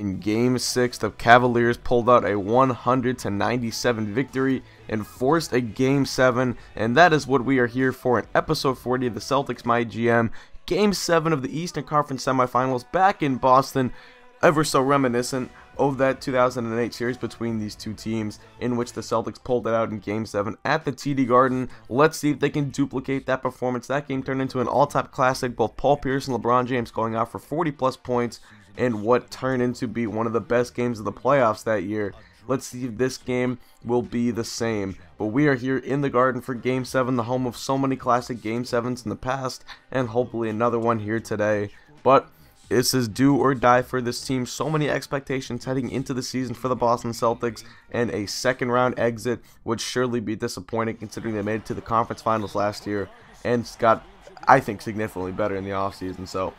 In Game 6, the Cavaliers pulled out a 100-97 victory and forced a Game 7, and that is what we are here for in Episode 40 of the Celtics MyGM. Game 7 of the Eastern Conference Semifinals back in Boston, ever so reminiscent of that 2008 series between these two teams in which the Celtics pulled it out in Game 7 at the TD Garden. Let's see if they can duplicate that performance. That game turned into an all-time classic, both Paul Pierce and LeBron James going out for 40-plus points in what turned into be one of the best games of the playoffs that year. Let's see if this game will be the same. But we are here in the Garden for Game 7, the home of so many classic Game 7s in the past, and hopefully another one here today. But this is do or die for this team. So many expectations heading into the season for the Boston Celtics, and a second round exit would surely be disappointing considering they made it to the conference finals last year and got, I think, significantly better in the offseason. So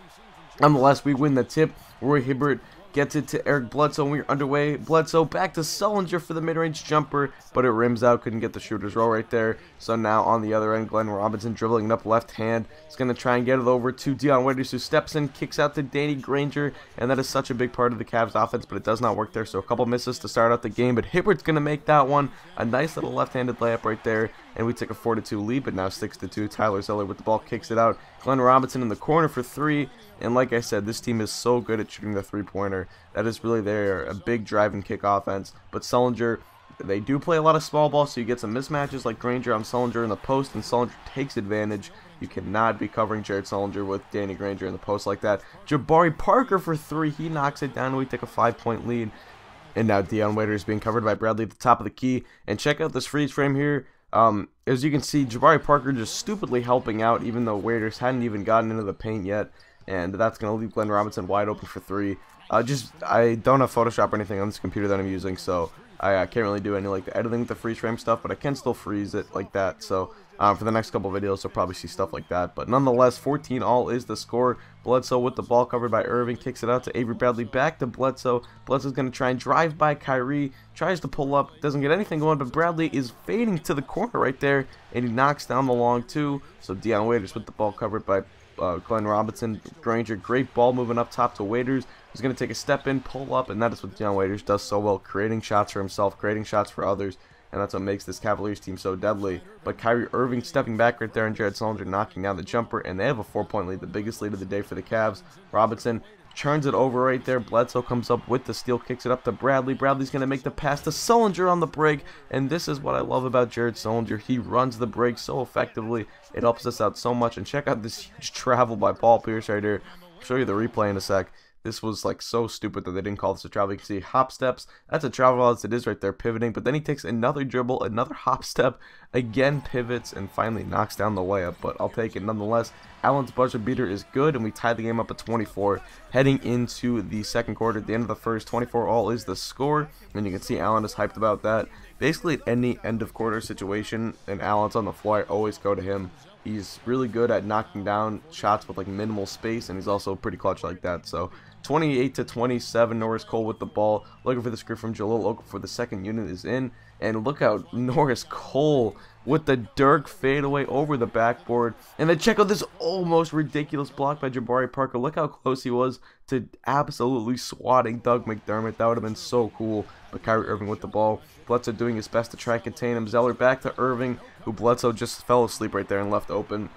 nonetheless, we win the tip. Roy Hibbert gets it to Eric Bledsoe, and we're underway. Bledsoe back to Sullinger for the mid-range jumper, but it rims out, couldn't get the shooter's roll right there. So now on the other end, Glenn Robinson dribbling it up left hand. He's going to try and get it over to Dion Waiters, who steps in, kicks out to Danny Granger, and that is such a big part of the Cavs offense, but it does not work there. So a couple misses to start out the game, but Hibbert's going to make that one. A nice little left-handed layup right there, and we take a 4-2 lead, but now 6-2. Tyler Zeller with the ball kicks it out. Glenn Robinson in the corner for three, and like I said, this team is so good at shooting the three-pointer. That is really a big drive and kick offense. But Sullinger, they do play a lot of small ball, so you get some mismatches like Granger on Sullinger in the post, and Sullinger takes advantage. You cannot be covering Jared Sullinger with Danny Granger in the post like that. Jabari Parker for three, he knocks it down, and we take a 5-point lead. And now Dion Waiters being covered by Bradley at the top of the key. And check out this freeze frame here. As you can see, Jabari Parker just stupidly helping out, even though Waiters hadn't even gotten into the paint yet. And that's going to leave Glenn Robinson wide open for three. I don't have Photoshop or anything on this computer that I'm using, so I can't really do any like the editing with the freeze frame stuff, but I can still freeze it like that. So for the next couple videos, you'll probably see stuff like that. But nonetheless, 14-all is the score. Bledsoe with the ball covered by Irving, kicks it out to Avery Bradley, back to Bledsoe. Bledsoe's going to try and drive by Kyrie, tries to pull up, doesn't get anything going, but Bradley is fading to the corner right there, and he knocks down the long two. So Dion Waiters with the ball covered by Glenn Robinson. Granger, great ball moving up top to Waiters. He's going to take a step in, pull up, and that is what Dion Waiters does so well, creating shots for himself, creating shots for others, and that's what makes this Cavaliers team so deadly. But Kyrie Irving stepping back right there, and Jared Sullinger knocking down the jumper, and they have a 4-point lead, the biggest lead of the day for the Cavs. Robinson turns it over right there. Bledsoe comes up with the steal, kicks it up to Bradley. Bradley's going to make the pass to Sullinger on the break, and this is what I love about Jared Sullinger. He runs the break so effectively. It helps us out so much, and check out this huge travel by Paul Pierce right here. I'll show you the replay in a sec. This was like so stupid that they didn't call this a travel. You can see hop steps. That's a travel as it is right there, pivoting. But then he takes another dribble, another hop step, again pivots, and finally knocks down the layup. But I'll take it nonetheless. Allen's buzzer beater is good, and we tie the game up at 24. Heading into the second quarter, at the end of the first, 24-all is the score. And you can see Allen is hyped about that. Basically, at any end of quarter situation, and Allen's on the floor, I always go to him. He's really good at knocking down shots with like minimal space, and he's also pretty clutch like that. So 28-27, Norris Cole with the ball, looking for the screen from Jalil Okafor for the second unit is in, and look out, Norris Cole with the Dirk fadeaway over the backboard, and then check out this almost ridiculous block by Jabari Parker. Look how close he was to absolutely swatting Doug McDermott. That would have been so cool. But Kyrie Irving with the ball, Bledsoe doing his best to try and contain him. Zeller back to Irving, who Bledsoe just fell asleep right there and left open.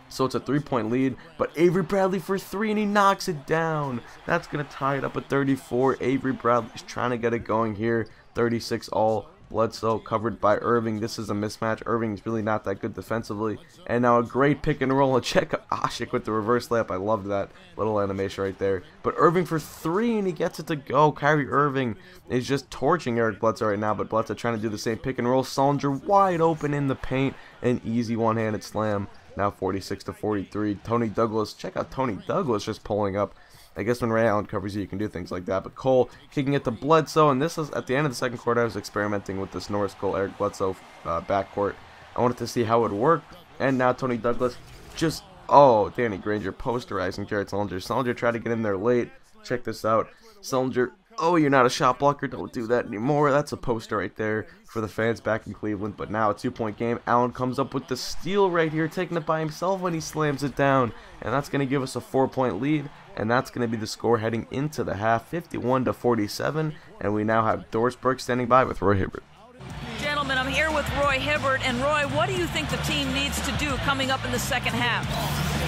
So it's a 3-point lead, but Avery Bradley for three, and he knocks it down. That's going to tie it up at 34. Avery Bradley's trying to get it going here. 36-all. Bledsoe covered by Irving. This is a mismatch. Irving's really not that good defensively. And now a great pick and roll. And check out Ashik with the reverse layup. I loved that little animation right there. But Irving for three, and he gets it to go. Kyrie Irving is just torching Eric Bledsoe right now, but Bledsoe trying to do the same pick and roll. Sullinger wide open in the paint. An easy one-handed slam. Now 46-43. Tony Douglas. Check out Tony Douglas just pulling up. I guess when Ray Allen covers you, you can do things like that. But Cole kicking it to Bledsoe, and this is at the end of the second quarter. I was experimenting with this Norris Cole, Eric Bledsoe backcourt. I wanted to see how it would work, and now Tony Douglas just, oh, Danny Granger posterizing Jared Sullinger. Sullinger tried to get in there late. Check this out. Sullinger Oh, you're not a shot blocker. Don't do that anymore. That's a poster right there for the fans back in Cleveland. But now a 2-point game. Allen comes up with the steal right here, taking it by himself when he slams it down. And that's going to give us a 4-point lead. And that's going to be the score heading into the half, 51-47. And we now have Dorsberg standing by with Roy Hibbert. Gentlemen, I'm here with Roy Hibbert. And Roy, what do you think the team needs to do coming up in the second half?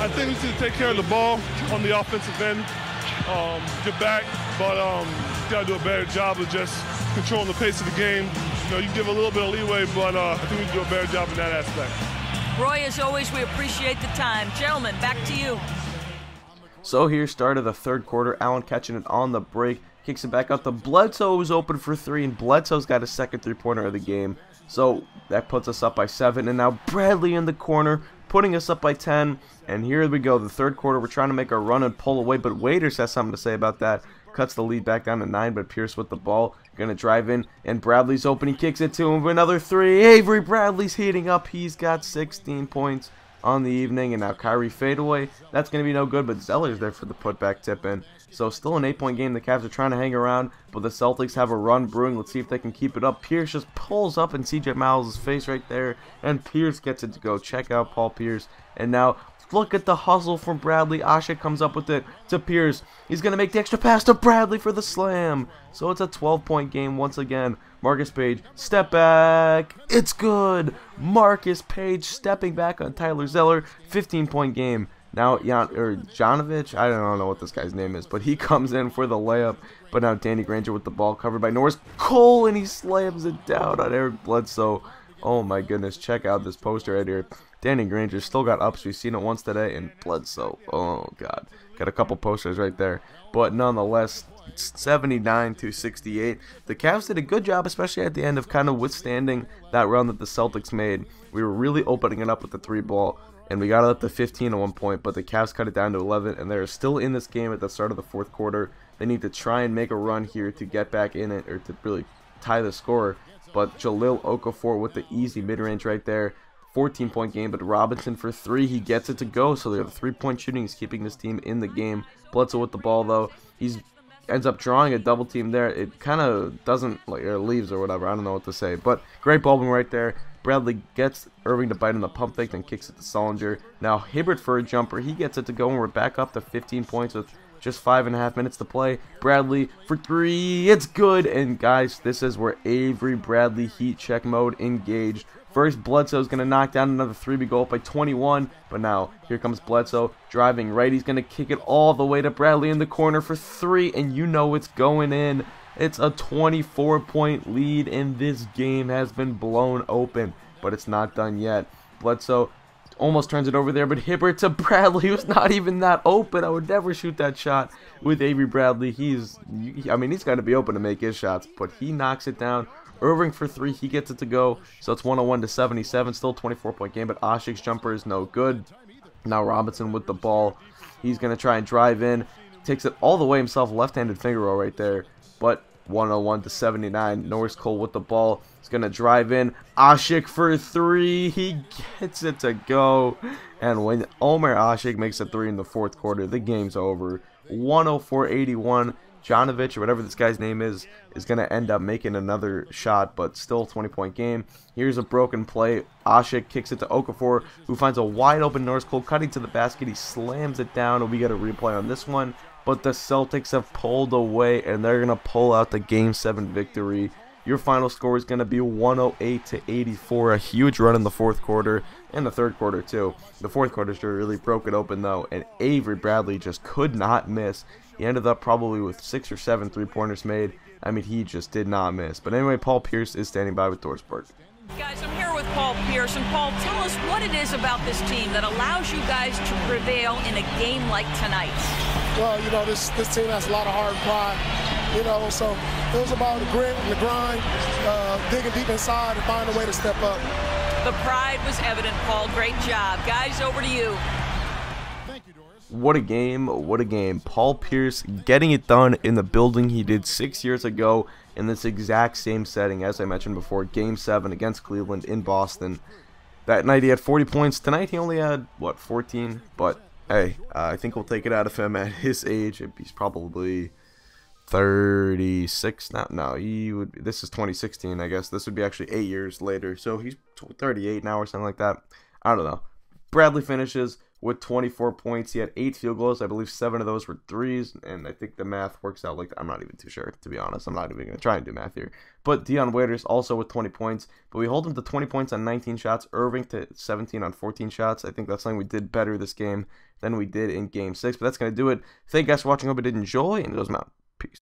I think we need to take care of the ball on the offensive end, get back, but got to do a better job of just controlling the pace of the game. You know, you give a little bit of leeway, but I think we can do a better job in that aspect. Roy, as always, we appreciate the time. Gentlemen, back to you. So here started the third quarter. Allen catching it on the break, kicks it back out to Bledsoe, who's open for three, and Bledsoe's got his second three-pointer of the game. So that puts us up by 7, and now Bradley in the corner, putting us up by 10. And here we go, the third quarter. We're trying to make a run and pull away, but Waiters has something to say about that. Cuts the lead back down to 9, but Pierce with the ball, gonna drive in, and Bradley's open. He kicks it to him for another 3. Avery Bradley's heating up. He's got 16 points on the evening, and now Kyrie fadeaway. That's gonna be no good, but Zeller's there for the putback tip in. So still an 8-point game. The Cavs are trying to hang around, but the Celtics have a run brewing. Let's see if they can keep it up. Pierce just pulls up in CJ Miles' face right there, and Pierce gets it to go. Check out Paul Pierce. And now look at the hustle from Bradley. Ashik comes up with it to Pierce. He's going to make the extra pass to Bradley for the slam. So it's a 12-point game once again. Marcus Page, step back. It's good. Marcus Page stepping back on Tyler Zeller. 15-point game. Now, Janovich, I don't know what this guy's name is, but he comes in for the layup. But now Danny Granger with the ball covered by Norris Cole, and he slams it down on Eric Bledsoe. Oh my goodness, check out this poster right here. Danny Granger still got ups. We've seen it once today, and Bledsoe, oh god. Got a couple posters right there. But nonetheless, 79-68. The Cavs did a good job, especially at the end, of kind of withstanding that run that the Celtics made. We were really opening it up with the 3-ball. And we got it up to 15 at one point, but the Cavs cut it down to 11, and they're still in this game at the start of the fourth quarter. They need to try and make a run here to get back in it, or to really tie the score. But Jahlil Okafor with the easy mid-range right there. 14-point game, but Robinson for 3, he gets it to go, so the 3-point shooting is keeping this team in the game. Bledsoe with the ball, though, ends up drawing a double team there. It kind of doesn't, or leaves or whatever, I don't know what to say, but great ball right there. Bradley gets Irving to bite on the pump fake, then kicks it to Solinger. Now Hibbert for a jumper, he gets it to go, and we're back up to 15 points with just 5.5 minutes to play. Bradley for 3, it's good, and guys, this is where Avery Bradley heat check mode engaged. First, Bledsoe's going to knock down another 3. We go up by 21, but now here comes Bledsoe driving right. He's going to kick it all the way to Bradley in the corner for 3, and you know it's going in. It's a 24-point lead, and this game has been blown open, but it's not done yet. Bledsoe almost turns it over there, but Hibbert to Bradley, who's not even that open. I would never shoot that shot with Avery Bradley. He's got to be open to make his shots, but he knocks it down. Irving for 3, he gets it to go, so it's 101-77, still 24-point game, but Ashik's jumper is no good. Now Robinson with the ball, he's going to try and drive in, takes it all the way himself, left-handed finger roll right there, but 101-79, Norris Cole with the ball, he's going to drive in, Ashik for 3, he gets it to go, and when Omer Ashik makes a 3 in the fourth quarter, the game's over. 104-81. Janovich, or whatever this guy's name is going to end up making another shot, but still 20-point game. Here's a broken play. Ashik kicks it to Okafor, who finds a wide open Norris Cole cutting to the basket. He slams it down, and we get a replay on this one. But the Celtics have pulled away, and they're going to pull out the Game 7 victory. Your final score is going to be 108-84. A huge run in the fourth quarter, and the third quarter too. The fourth quarter really broke it open though, and Avery Bradley just could not miss. He ended up probably with 6 or 7 3-pointers made. I mean, he just did not miss. But anyway, Paul Pierce is standing by with Dorsberg. Guys, I'm here with Paul Pierce, and Paul, tell us what it is about this team that allows you guys to prevail in a game like tonight's. Well, you know, this team has a lot of heart and pride, you know, so it was about the grit and the grind, digging deep inside and finding a way to step up. The pride was evident, Paul. Great job. Guys, over to you. What a game, what a game. Paul Pierce getting it done in the building he did 6 years ago in this exact same setting, as I mentioned before, Game 7 against Cleveland in Boston. That night he had 40 points. Tonight he only had, what, 14? But, hey, I think we'll take it out of him at his age. He's probably 36 now. No, he would be, this is 2016, I guess. This would be actually 8 years later. So he's 38 now or something like that. I don't know. Bradley finishes with 24 points. He had 8 field goals. I believe 7 of those were threes, and I think the math works out like that. I'm not even too sure, to be honest. I'm not even going to try and do math here. But Dion Waiters also with 20 points, but we hold him to 20 points on 19 shots. Irving to 17 on 14 shots. I think that's something we did better this game than we did in Game 6, but that's going to do it. Thank you guys for watching. Hope you did enjoy, and it goes out. Peace.